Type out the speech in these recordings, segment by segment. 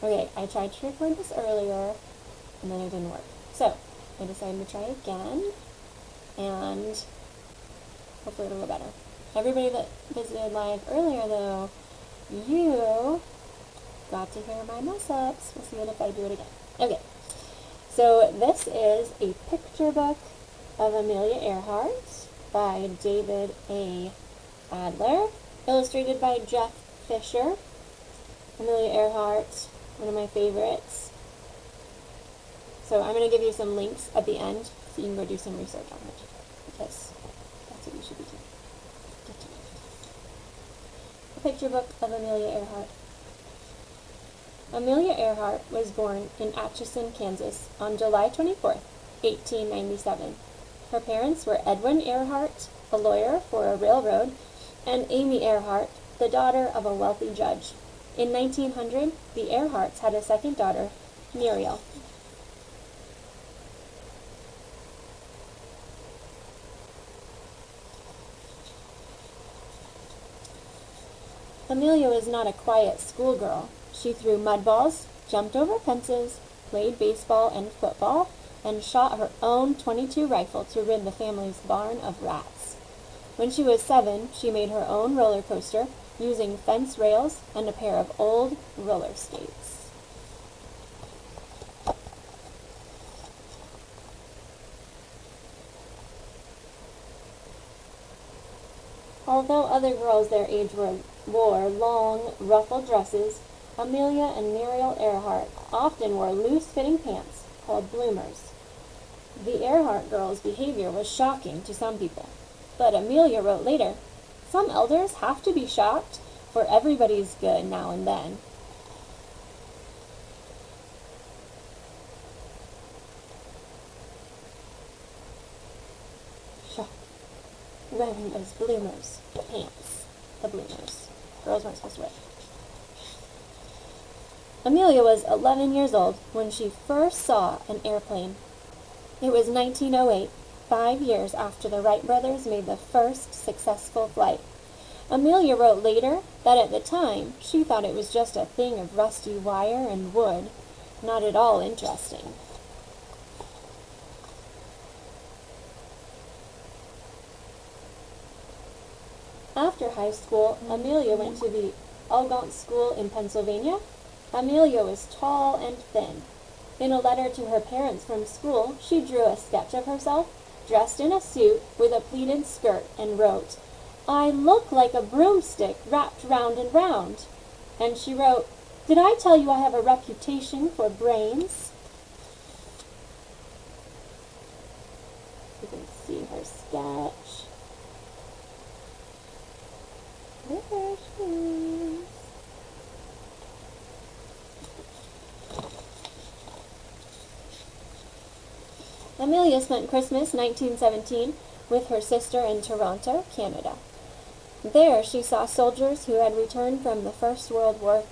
Okay, I tried to record this earlier, and then it didn't work. So, I decided to try again, and hopefully it'll go better. Everybody that visited live earlier, though, you got to hear my mess-ups. We'll see if I do it again. Okay, so this is a picture book of Amelia Earhart by David A. Adler, illustrated by Jeff Fisher. Amelia Earhart, one of my favorites. So I'm going to give you some links at the end so you can go do some research on it, because that's what you should be doing. A picture book of Amelia Earhart. Amelia Earhart was born in Atchison, Kansas on July 24th, 1897. Her parents were Edwin Earhart, a lawyer for a railroad, and Amy Earhart, the daughter of a wealthy judge. In 1900, the Earharts had a second daughter, Muriel. Amelia was not a quiet schoolgirl. She threw mud balls, jumped over fences, played baseball and football, and shot her own .22 rifle to rid the family's barn of rats. When she was 7, she made her own roller coaster using fence rails and a pair of old roller skates. Although other girls their age wore long, ruffled dresses, Amelia and Muriel Earhart often wore loose-fitting pants called bloomers. The Earhart girls' behavior was shocking to some people, but Amelia wrote later, "Some elders have to be shocked, for everybody's good now and then." Shock. Wearing those bloomers, pants, the bloomers. Girls weren't supposed to wear. Amelia was 11 years old when she first saw an airplane. It was 1908, 5 years after the Wright brothers made the first successful flight. Amelia wrote later that at the time she thought it was just a thing of rusty wire and wood, not at all interesting. After high school, Amelia went to the Algont School in Pennsylvania. Amelia was tall and thin. In a letter to her parents from school, she drew a sketch of herself, dressed in a suit with a pleated skirt, and wrote, "I look like a broomstick wrapped round and round." And she wrote, "Did I tell you I have a reputation for brains?" You can see her sketch. There she is. Amelia spent Christmas 1917 with her sister in Toronto, Canada. There she saw soldiers who had returned from the First World War.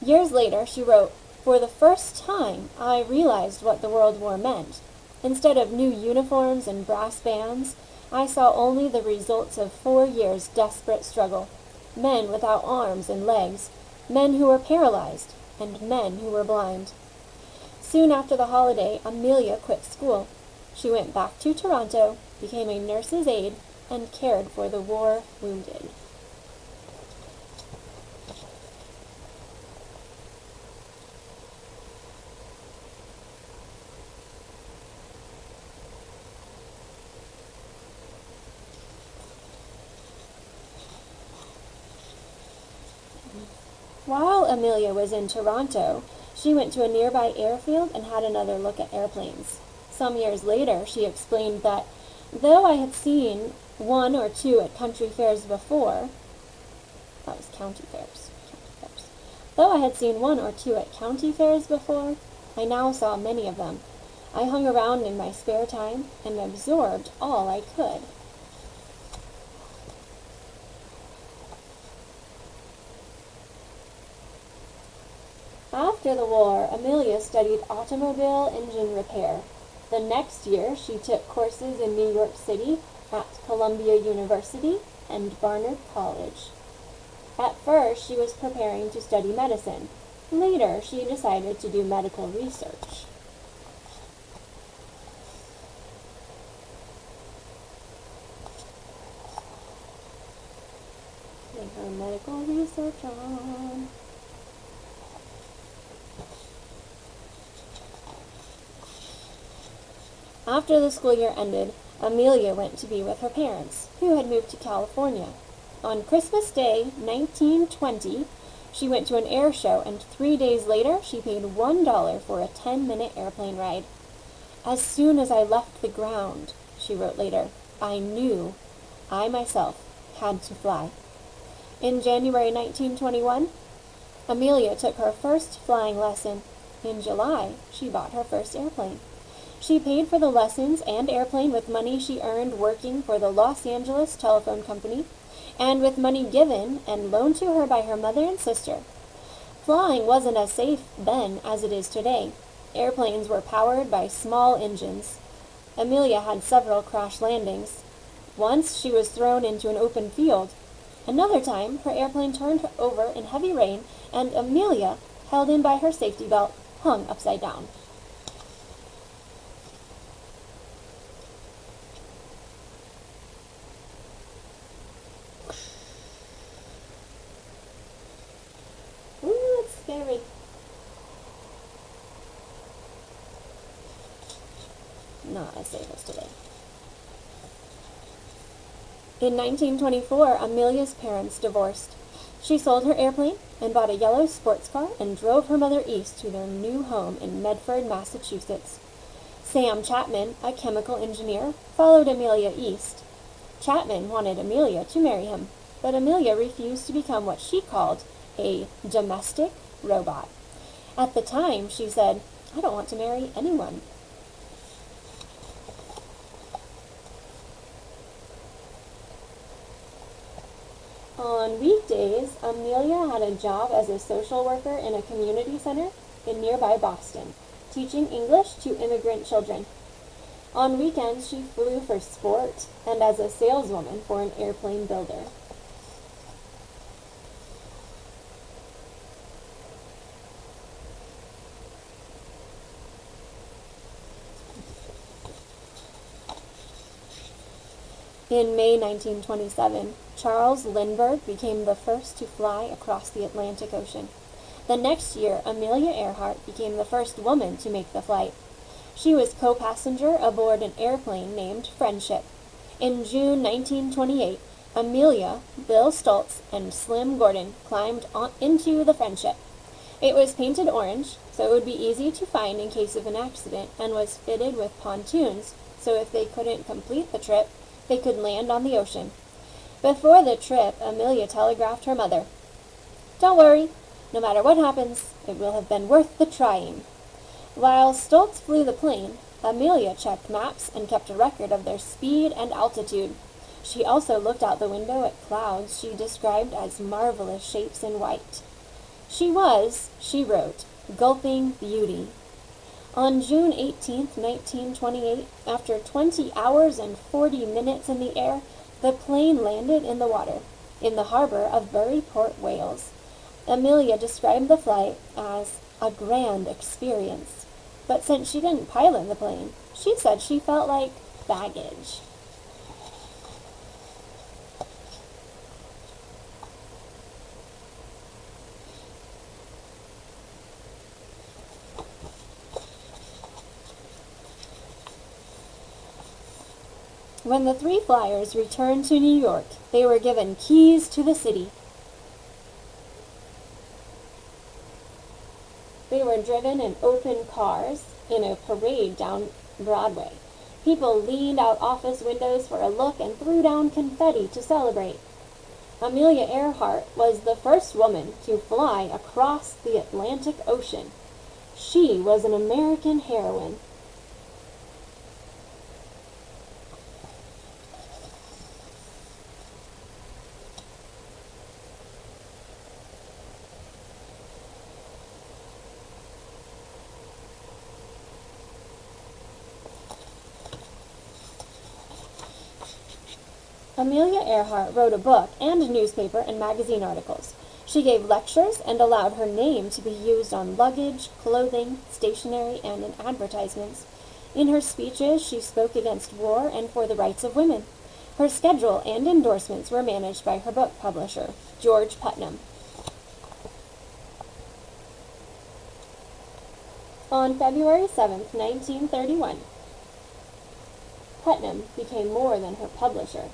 Years later, she wrote, "For the first time, I realized what the World War meant. Instead of new uniforms and brass bands, I saw only the results of 4 years' desperate struggle. Men without arms and legs, men who were paralyzed, and men who were blind." Soon after the holiday, Amelia quit school. She went back to Toronto, became a nurse's aide, and cared for the war wounded. While Amelia was in Toronto, she went to a nearby airfield and had another look at airplanes. Some years later, she explained that, though I had seen 1 or 2 at country fairs before, that was county fairs. Though I had seen 1 or 2 at county fairs before, I now saw many of them. I hung around in my spare time and absorbed all I could. After the war, Amelia studied automobile engine repair. The next year, she took courses in New York City at Columbia University and Barnard College. At first, she was preparing to study medicine. Later, she decided to do medical research. Take her medical research on. After the school year ended, Amelia went to be with her parents, who had moved to California. On Christmas Day, 1920, she went to an air show, and 3 days later, she paid $1 for a 10-minute airplane ride. As soon as I left the ground, she wrote later, I knew I myself had to fly. In January 1921, Amelia took her first flying lesson. In July, she bought her first airplane. She paid for the lessons and airplane with money she earned working for the Los Angeles Telephone Company, and with money given and loaned to her by her mother and sister. Flying wasn't as safe then as it is today. Airplanes were powered by small engines. Amelia had several crash landings. Once she was thrown into an open field. Another time, her airplane turned over in heavy rain, and Amelia, held in by her safety belt, hung upside down. Ooh, it's scary. Not as safe as today. In 1924, Amelia's parents divorced. She sold her airplane and bought a yellow sports car and drove her mother east to their new home in Medford, Massachusetts. Sam Chapman, a chemical engineer, followed Amelia east. Chapman wanted Amelia to marry him, but Amelia refused to become what she called a domestic robot. At the time, she said, I don't want to marry anyone. On weekdays, Amelia had a job as a social worker in a community center in nearby Boston, teaching English to immigrant children. On weekends, she flew for sport and as a saleswoman for an airplane builder. In May 1927, Charles Lindbergh became the first to fly across the Atlantic Ocean. The next year, Amelia Earhart became the first woman to make the flight. She was co-passenger aboard an airplane named Friendship. In June 1928, Amelia, Bill Stultz, and Slim Gordon climbed into the Friendship. It was painted orange, so it would be easy to find in case of an accident, and was fitted with pontoons, so if they couldn't complete the trip, they could land on the ocean. Before the trip, Amelia telegraphed her mother, Don't worry, no matter what happens, it will have been worth the trying. While Stultz flew the plane, Amelia checked maps and kept a record of their speed and altitude. She also looked out the window at clouds she described as marvelous shapes in white. She was, she wrote, gulping beauty. On June 18, 1928, after 20 hours and 40 minutes in the air, the plane landed in the water, in the harbor of Bury Port, Wales. Amelia described the flight as a grand experience, but since she didn't pilot the plane, she said she felt like baggage. When the three flyers returned to New York, they were given keys to the city. They were driven in open cars in a parade down Broadway. People leaned out office windows for a look and threw down confetti to celebrate. Amelia Earhart was the first woman to fly across the Atlantic Ocean. She was an American heroine. Amelia Earhart wrote a book and newspaper and magazine articles. She gave lectures and allowed her name to be used on luggage, clothing, stationery, and in advertisements. In her speeches, she spoke against war and for the rights of women. Her schedule and endorsements were managed by her book publisher, George Putnam. On February 7, 1931, Putnam became more than her publisher.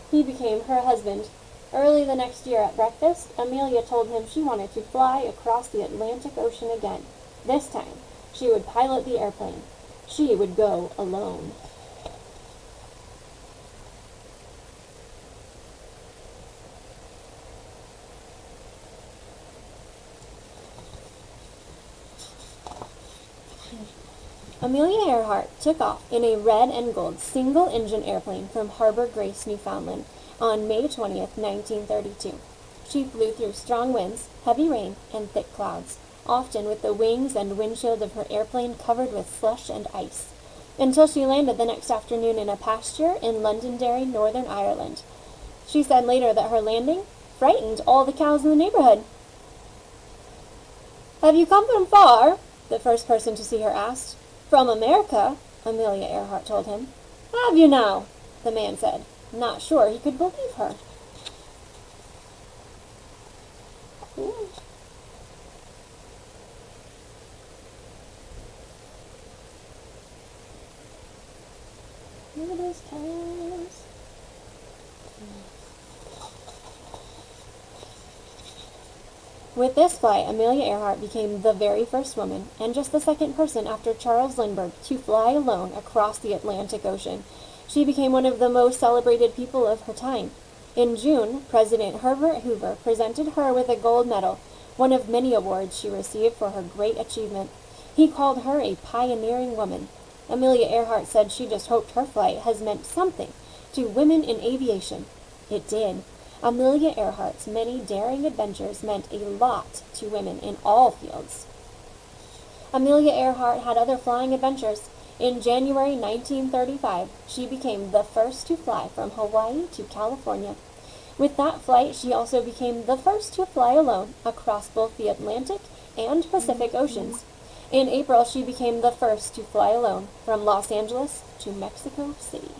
He became her husband. Early the next year at breakfast, Amelia told him she wanted to fly across the Atlantic Ocean again. This time, she would pilot the airplane. She would go alone. Amelia Earhart took off in a red and gold single-engine airplane from Harbor Grace, Newfoundland, on May 20th, 1932. She flew through strong winds, heavy rain, and thick clouds, often with the wings and windshield of her airplane covered with slush and ice, until she landed the next afternoon in a pasture in Londonderry, Northern Ireland. She said later that her landing frightened all the cows in the neighborhood. "Have you come from far?" the first person to see her asked. "From America," Amelia Earhart told him. "Have you now?" the man said, not sure he could believe her. Ooh. Look at those cows. With this flight, Amelia Earhart became the very first woman, and just the second person after Charles Lindbergh, to fly alone across the Atlantic Ocean. She became one of the most celebrated people of her time. In June, President Herbert Hoover presented her with a gold medal, one of many awards she received for her great achievement. He called her a pioneering woman. Amelia Earhart said she just hoped her flight has meant something to women in aviation. It did. Amelia Earhart's many daring adventures meant a lot to women in all fields. Amelia Earhart had other flying adventures. In January 1935, she became the first to fly from Hawaii to California. With that flight, she also became the first to fly alone across both the Atlantic and Pacific Oceans. In April, she became the first to fly alone from Los Angeles to Mexico City.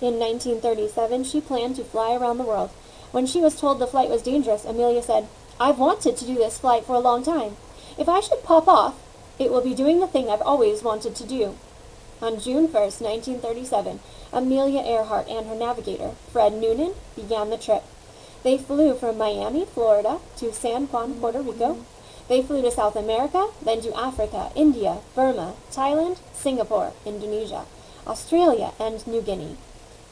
In 1937, she planned to fly around the world. When she was told the flight was dangerous, Amelia said, "I've wanted to do this flight for a long time. If I should pop off, it will be doing the thing I've always wanted to do." On June 1st, 1937, Amelia Earhart and her navigator, Fred Noonan, began the trip. They flew from Miami, Florida, to San Juan, Puerto Rico. They flew to South America, then to Africa, India, Burma, Thailand, Singapore, Indonesia, Australia, and New Guinea.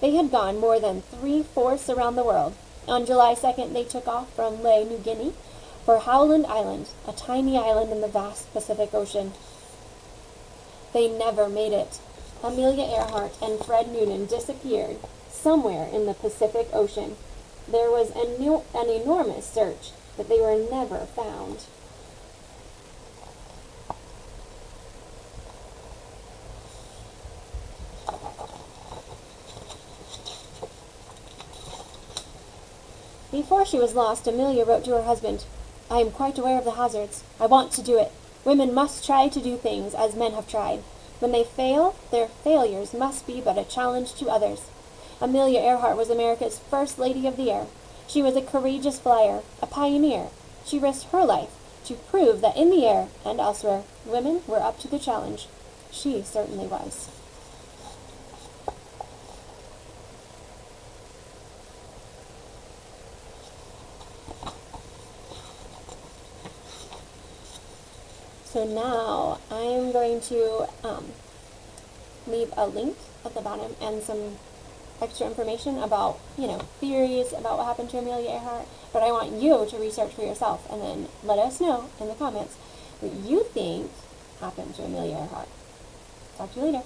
They had gone more than 3/4 around the world. On July 2nd, they took off from Lae, New Guinea, for Howland Island, a tiny island in the vast Pacific Ocean. They never made it. Amelia Earhart and Fred Noonan disappeared somewhere in the Pacific Ocean. There was an enormous search, but they were never found. Before she was lost, Amelia wrote to her husband, "I am quite aware of the hazards. I want to do it. Women must try to do things as men have tried. When they fail, their failures must be but a challenge to others." Amelia Earhart was America's first lady of the air. She was a courageous flyer, a pioneer. She risked her life to prove that in the air and elsewhere, women were up to the challenge. She certainly was. So now I'm going to leave a link at the bottom and some extra information about, theories about what happened to Amelia Earhart. But I want you to research for yourself and then let us know in the comments what you think happened to Amelia Earhart. Talk to you later.